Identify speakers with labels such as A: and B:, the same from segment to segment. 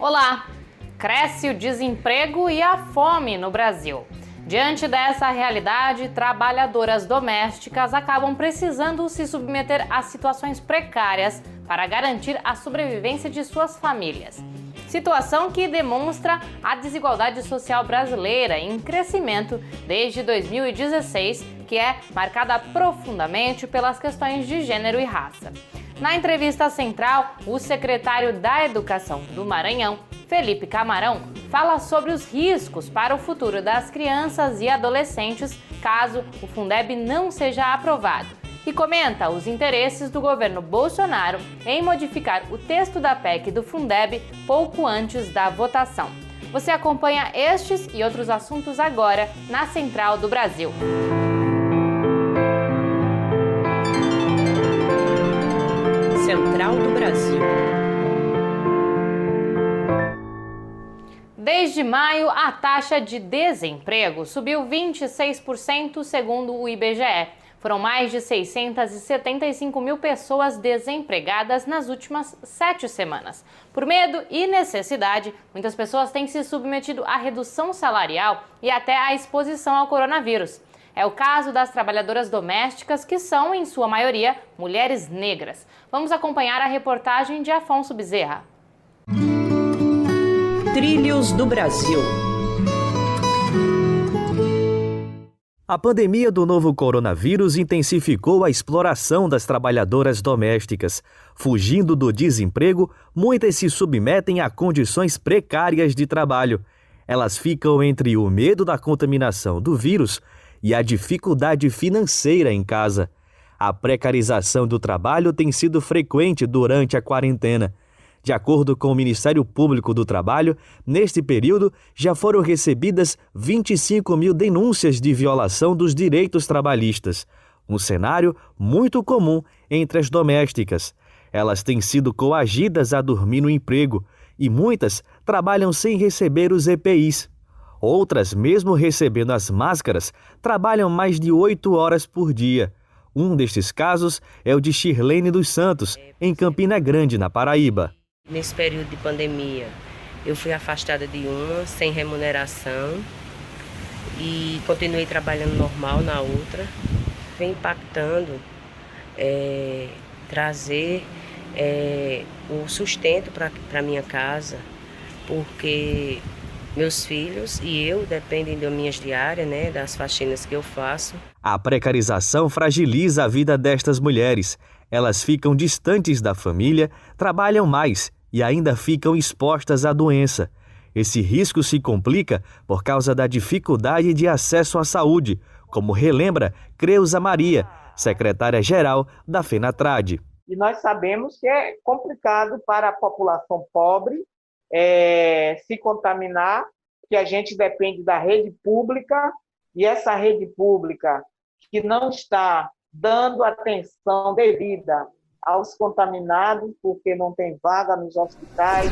A: Olá! Cresce o desemprego e a fome no Brasil. Diante dessa realidade, trabalhadoras domésticas acabam precisando se submeter a situações precárias para garantir a sobrevivência de suas famílias. Situação que demonstra a desigualdade social brasileira em crescimento desde 2016, que é marcada profundamente pelas questões de gênero e raça. Na entrevista central, o secretário da Educação do Maranhão, Felipe Camarão, fala sobre os riscos para o futuro das crianças e adolescentes caso o Fundeb não seja aprovado e comenta os interesses do governo Bolsonaro em modificar o texto da PEC do Fundeb pouco antes da votação. Você acompanha estes e outros assuntos agora na Central do Brasil.
B: Central do Brasil.
A: Desde maio, a taxa de desemprego subiu 26%, segundo o IBGE. Foram mais de 675 mil pessoas desempregadas nas últimas 7 semanas. Por medo e necessidade, muitas pessoas têm se submetido à redução salarial e até à exposição ao coronavírus. É o caso das trabalhadoras domésticas, que são, em sua maioria, mulheres negras. Vamos acompanhar a reportagem de Afonso Bezerra.
B: Trilhos do Brasil.
C: A pandemia do novo coronavírus intensificou a exploração das trabalhadoras domésticas. Fugindo do desemprego, muitas se submetem a condições precárias de trabalho. Elas ficam entre o medo da contaminação do vírus e a dificuldade financeira em casa. A precarização do trabalho tem sido frequente durante a quarentena. De acordo com o Ministério Público do Trabalho, neste período já foram recebidas 25 mil denúncias de violação dos direitos trabalhistas, um cenário muito comum entre as domésticas. Elas têm sido coagidas a dormir no emprego e muitas trabalham sem receber os EPIs. Outras, mesmo recebendo as máscaras, trabalham mais de 8 horas por dia. Um destes casos é o de Shirlene dos Santos, em Campina Grande, na Paraíba.
D: Nesse período de pandemia, eu fui afastada de uma, sem remuneração, e continuei trabalhando normal na outra. Vem impactando trazer o sustento para minha casa, porque meus filhos e eu dependem das minhas diárias, das faxinas que eu faço.
C: A precarização fragiliza a vida destas mulheres. Elas ficam distantes da família, trabalham mais e ainda ficam expostas à doença. Esse risco se complica por causa da dificuldade de acesso à saúde, como relembra Creuza Maria, secretária-geral da FENATRAD.
E: E nós sabemos que é complicado para a população pobre se contaminar, que a gente depende da rede pública, e essa rede pública que não está dando atenção devida aos contaminados, porque não tem vaga nos hospitais.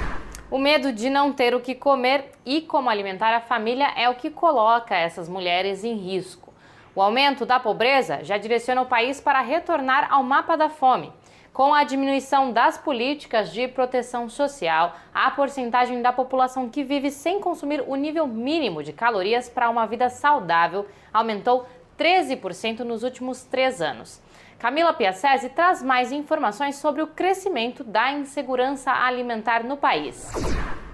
A: O medo de não ter o que comer e como alimentar a família é o que coloca essas mulheres em risco. O aumento da pobreza já direciona o país para retornar ao mapa da fome. Com a diminuição das políticas de proteção social, a porcentagem da população que vive sem consumir o nível mínimo de calorias para uma vida saudável aumentou 13% nos últimos 3 anos. Camila Piacese traz mais informações sobre o crescimento da insegurança alimentar no país.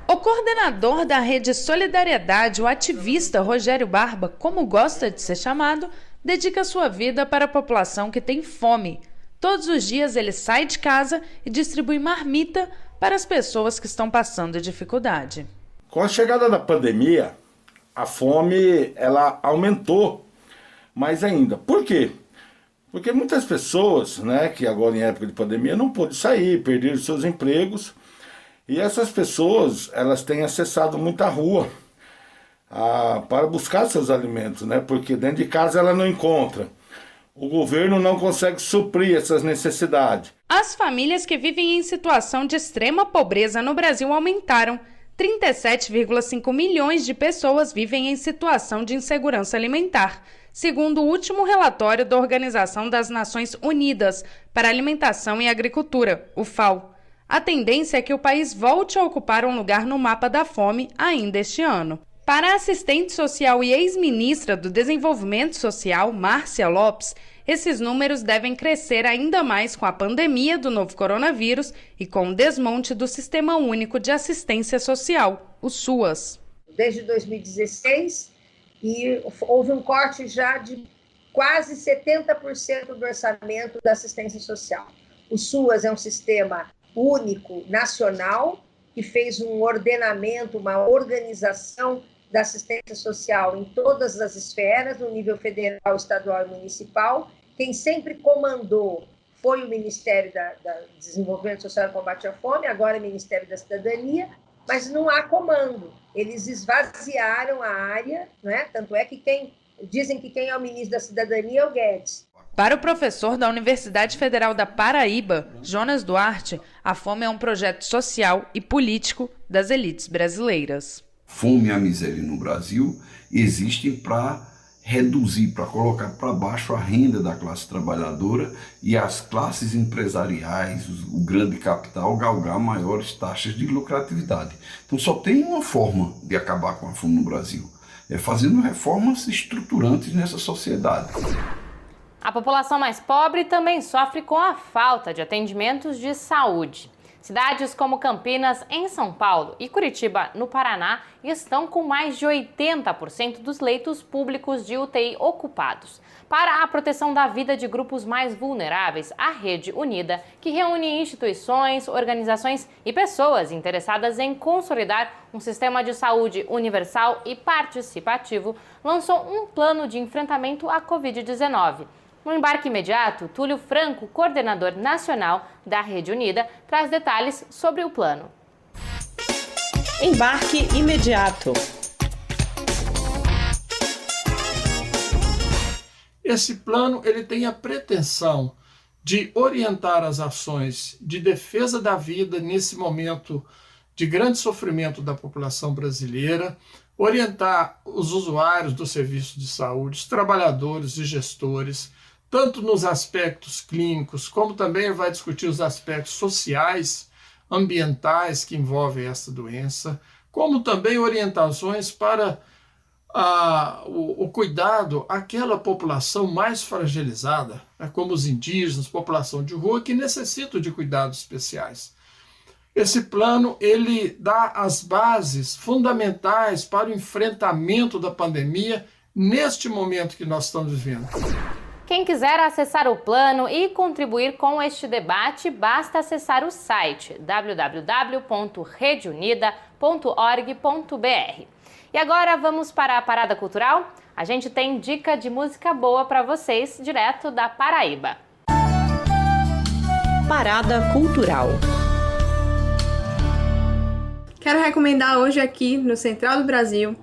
F: O coordenador da Rede Solidariedade, o ativista Rogério Barba, como gosta de ser chamado, dedica sua vida para a população que tem fome. Todos os dias ele sai de casa e distribui marmita para as pessoas que estão passando dificuldade.
G: Com a chegada da pandemia, a fome ela aumentou mais ainda. Por quê? Porque muitas pessoas, que agora em época de pandemia não pôde sair, perderam seus empregos, e essas pessoas elas têm acessado muita rua para buscar seus alimentos, porque dentro de casa ela não encontra. O governo não consegue suprir essas necessidades.
F: As famílias que vivem em situação de extrema pobreza no Brasil aumentaram. 37,5 milhões de pessoas vivem em situação de insegurança alimentar, segundo o último relatório da Organização das Nações Unidas para Alimentação e Agricultura, o FAO. A tendência é que o país volte a ocupar um lugar no mapa da fome ainda este ano. Para a assistente social e ex-ministra do Desenvolvimento Social, Márcia Lopes, esses números devem crescer ainda mais com a pandemia do novo coronavírus e com o desmonte do Sistema Único de Assistência Social, o SUAS.
H: Desde 2016, e houve um corte já de quase 70% do orçamento da assistência social. O SUAS é um sistema único, nacional, que fez um ordenamento, uma organização da assistência social em todas as esferas, no nível federal, estadual e municipal. Quem sempre comandou foi o Ministério do Desenvolvimento Social e Combate à Fome, agora é o Ministério da Cidadania, mas não há comando. Eles esvaziaram a área, né? Tanto é que dizem que quem é o ministro da Cidadania é o Guedes.
F: Para o professor da Universidade Federal da Paraíba, Jonas Duarte, a fome é um projeto social e político das elites brasileiras.
I: Fome e a miséria no Brasil existem para reduzir, para colocar para baixo a renda da classe trabalhadora e as classes empresariais, o grande capital, galgar maiores taxas de lucratividade. Então só tem uma forma de acabar com a fome no Brasil, é fazendo reformas estruturantes nessa sociedade.
A: A população mais pobre também sofre com a falta de atendimentos de saúde. Cidades como Campinas, em São Paulo, e Curitiba, no Paraná, estão com mais de 80% dos leitos públicos de UTI ocupados. Para a proteção da vida de grupos mais vulneráveis, a Rede Unida, que reúne instituições, organizações e pessoas interessadas em consolidar um sistema de saúde universal e participativo, lançou um plano de enfrentamento à Covid-19. No embarque imediato, Túlio Franco, coordenador nacional da Rede Unida, traz detalhes sobre o plano.
B: Embarque imediato.
J: Esse plano ele tem a pretensão de orientar as ações de defesa da vida nesse momento de grande sofrimento da população brasileira, orientar os usuários do serviço de saúde, os trabalhadores e gestores, tanto nos aspectos clínicos, como também vai discutir os aspectos sociais, ambientais que envolvem essa doença, como também orientações para o cuidado àquela população mais fragilizada, como os indígenas, população de rua, que necessitam de cuidados especiais. Esse plano ele dá as bases fundamentais para o enfrentamento da pandemia neste momento que nós estamos vivendo.
A: Quem quiser acessar o plano e contribuir com este debate, basta acessar o site www.redeunida.org.br. E agora vamos para a Parada Cultural? A gente tem dica de música boa para vocês, direto da Paraíba.
B: Parada Cultural.
K: Quero recomendar hoje aqui no Central do Brasil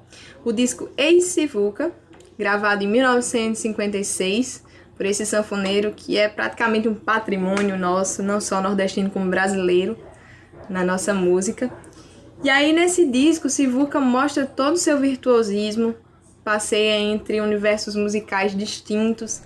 K: o disco Ex-Sivuca, gravado em 1956, por esse sanfoneiro que é praticamente um patrimônio nosso, não só nordestino como brasileiro, na nossa música. E aí nesse disco, Sivuca mostra todo o seu virtuosismo, passeia entre universos musicais distintos.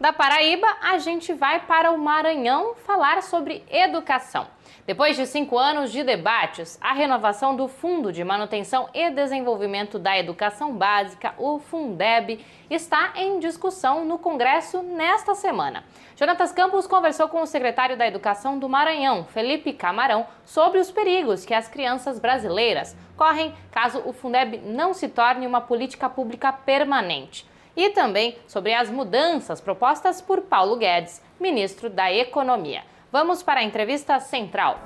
A: Da Paraíba, a gente vai para o Maranhão falar sobre educação. Depois de 5 anos de debates, a renovação do Fundo de Manutenção e Desenvolvimento da Educação Básica, o Fundeb, está em discussão no Congresso nesta semana. Jonatas Campos conversou com o secretário da Educação do Maranhão, Felipe Camarão, sobre os perigos que as crianças brasileiras correm caso o Fundeb não se torne uma política pública permanente. E também sobre as mudanças propostas por Paulo Guedes, ministro da Economia. Vamos para a entrevista central.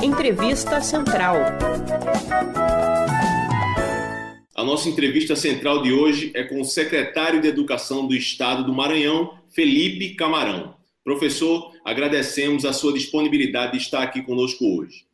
B: Entrevista central.
L: A nossa entrevista central de hoje é com o secretário de Educação do Estado do Maranhão, Felipe Camarão. Professor, agradecemos a sua disponibilidade de estar aqui conosco hoje.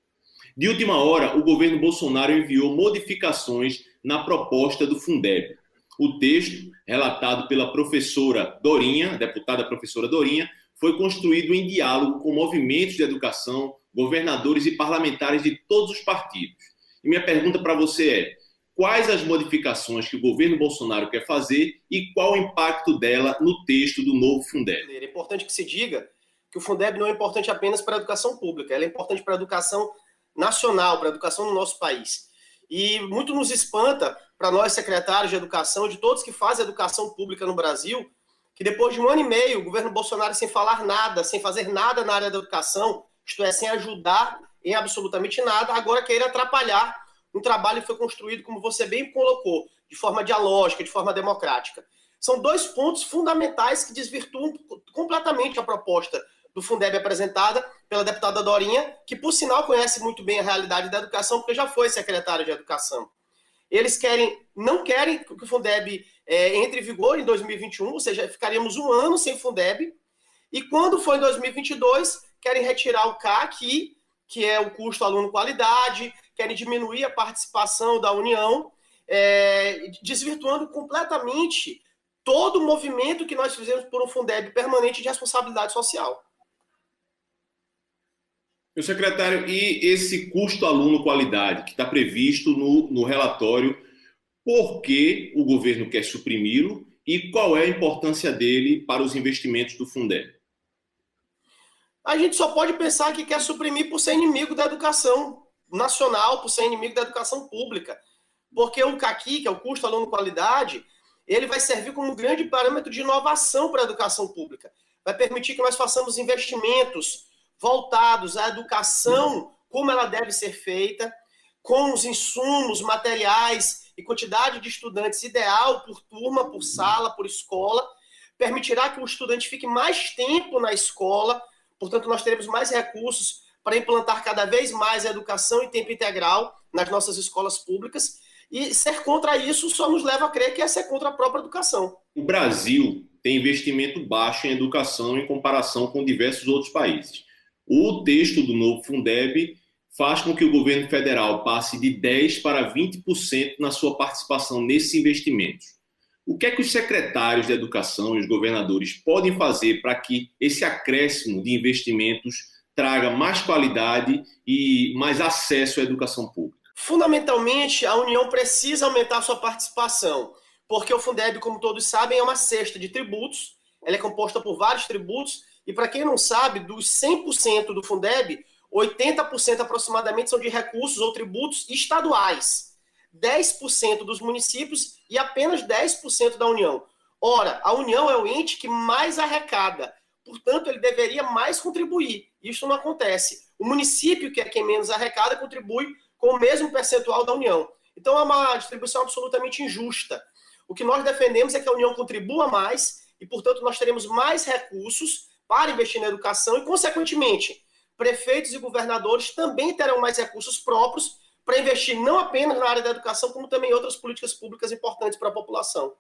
L: De última hora, o governo Bolsonaro enviou modificações na proposta do Fundeb. O texto, relatado pela professora Dorinha, a deputada professora Dorinha, foi construído em diálogo com movimentos de educação, governadores e parlamentares de todos os partidos. E minha pergunta para você é: quais as modificações que o governo Bolsonaro quer fazer e qual o impacto dela no texto do novo Fundeb?
M: É importante que se diga que o Fundeb não é importante apenas para a educação pública, ela é importante para a educação nacional, para a educação no nosso país. E muito nos espanta, para nós secretários de educação, de todos que fazem educação pública no Brasil, que depois de 1 ano e meio, o governo Bolsonaro, sem falar nada, sem fazer nada na área da educação, isto é, sem ajudar em absolutamente nada, agora queira atrapalhar um trabalho que foi construído, como você bem colocou, de forma dialógica, de forma democrática. São 2 pontos fundamentais que desvirtuam completamente a proposta do Fundeb apresentada pela deputada Dorinha, que, por sinal, conhece muito bem a realidade da educação, porque já foi secretária de educação. Eles não querem que o Fundeb entre em vigor em 2021, ou seja, ficaríamos 1 ano sem Fundeb, e quando for em 2022, querem retirar o CAC, que é o custo aluno-qualidade, querem diminuir a participação da União, desvirtuando completamente todo o movimento que nós fizemos por um Fundeb permanente de responsabilidade social.
L: Meu secretário, e esse custo aluno-qualidade que está previsto no relatório, por que o governo quer suprimi-lo e qual é a importância dele para os investimentos do Fundeb?
M: A gente só pode pensar que quer suprimir por ser inimigo da educação nacional, por ser inimigo da educação pública. Porque o CAQ, que é o custo aluno-qualidade, ele vai servir como um grande parâmetro de inovação para a educação pública. Vai permitir que nós façamos investimentos voltados à educação, como ela deve ser feita, com os insumos, materiais e quantidade de estudantes ideal por turma, por sala, por escola. Permitirá que o estudante fique mais tempo na escola, portanto, nós teremos mais recursos para implantar cada vez mais a educação em tempo integral nas nossas escolas públicas. E ser contra isso só nos leva a crer que é ser contra a própria educação.
L: O Brasil tem investimento baixo em educação em comparação com diversos outros países. O texto do novo Fundeb faz com que o governo federal passe de 10% para 20% na sua participação nesses investimentos. O que é que os secretários de educação e os governadores podem fazer para que esse acréscimo de investimentos traga mais qualidade e mais acesso à educação pública?
M: Fundamentalmente, a União precisa aumentar sua participação, porque o Fundeb, como todos sabem, é uma cesta de tributos, ela é composta por vários tributos, e para quem não sabe, dos 100% do Fundeb, 80% aproximadamente são de recursos ou tributos estaduais, 10% dos municípios e apenas 10% da União. Ora, a União é o ente que mais arrecada, portanto, ele deveria mais contribuir. Isso não acontece. O município, que é quem menos arrecada, contribui com o mesmo percentual da União. Então, é uma distribuição absolutamente injusta. O que nós defendemos é que a União contribua mais e, portanto, nós teremos mais recursos para investir na educação e, consequentemente, prefeitos e governadores também terão mais recursos próprios para investir não apenas na área da educação, como também em outras políticas públicas importantes para a população.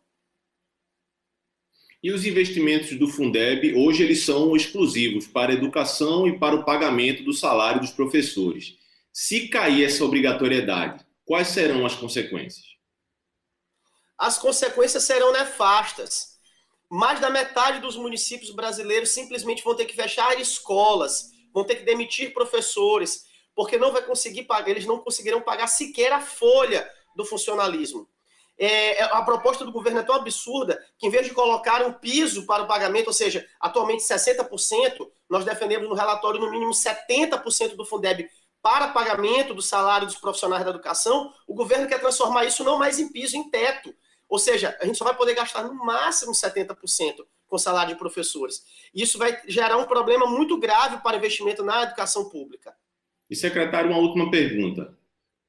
L: E os investimentos do Fundeb, hoje, eles são exclusivos para a educação e para o pagamento do salário dos professores. Se cair essa obrigatoriedade, quais serão as consequências?
M: As consequências serão nefastas. Mais da metade dos municípios brasileiros simplesmente vão ter que fechar escolas, vão ter que demitir professores, porque não vai conseguir pagar, eles não conseguirão pagar sequer a folha do funcionalismo. A proposta do governo é tão absurda que, em vez de colocar um piso para o pagamento, ou seja, atualmente 60%, nós defendemos no relatório no mínimo 70% do Fundeb para pagamento do salário dos profissionais da educação. O governo quer transformar isso não mais em piso, em teto. Ou seja, a gente só vai poder gastar no máximo 70% com salário de professores. Isso vai gerar um problema muito grave para o investimento na educação pública.
L: E, secretário, uma última pergunta.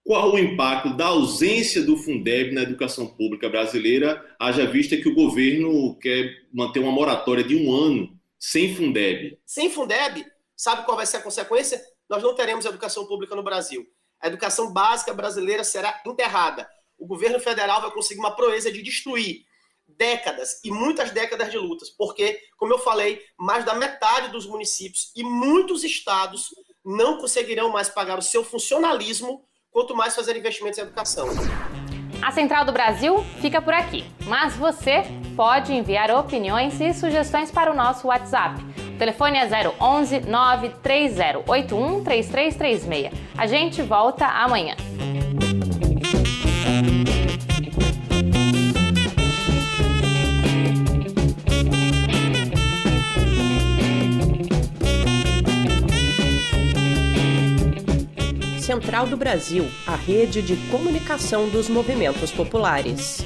L: Qual o impacto da ausência do Fundeb na educação pública brasileira, haja vista que o governo quer manter uma moratória de 1 ano sem Fundeb?
M: Sem Fundeb, sabe qual vai ser a consequência? Nós não teremos educação pública no Brasil. A educação básica brasileira será enterrada. O governo federal vai conseguir uma proeza de destruir décadas e muitas décadas de lutas, porque, como eu falei, mais da metade dos municípios e muitos estados não conseguirão mais pagar o seu funcionalismo, quanto mais fazer investimentos em educação.
A: A Central do Brasil fica por aqui, mas você pode enviar opiniões e sugestões para o nosso WhatsApp. O telefone é 011 93081 3336. A gente volta amanhã.
N: Central do Brasil, a rede de comunicação dos movimentos populares.